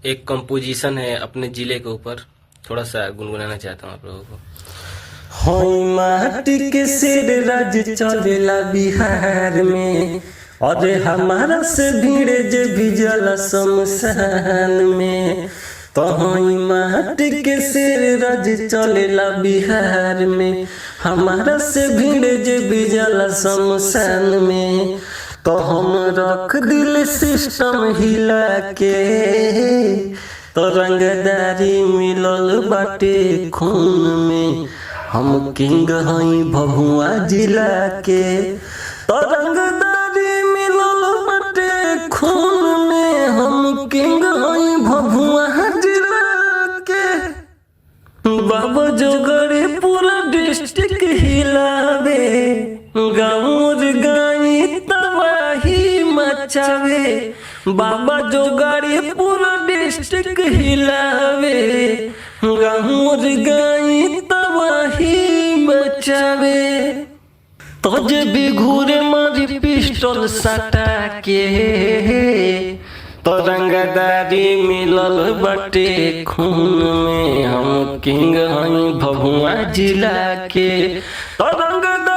एक कंपोजिशन है अपने जिले के ऊपर, थोड़ा सा गुनगुनाना चाहता हूँ आप लोगों को। होई माटी के सिर राज चलेला बिहार में, और हमारा से भीड़ जे भी जला शमशान में। तो होई माटी के सिर राज चलेला बिहार में, हमारा से भीड़ जे भी जला शमशान में। तो हम रख दिल सिस्टम हिला के, तो रंगदारी मिलल बाटे खून में। हम किंग हई भभुआ जिला के, तो रंगदारी मिलल बाटे खून में। हम किंग हई भभुआ जिला के। बाबा जोगरे पूरा डिस्ट्रिक्ट हिलावे, गाँव गाई तबाही मचावे। बाबा जोगरे पूरा डिस्ट्रिक्ट हिलावे, गाँव गाई तबाही मचावे। तो जे भी घूरे मारी पिस्टल सटा के, तो रंगदारी मिलल बाटे खून में। हम किंग हई भभुआ जिला के, तो रंगदारी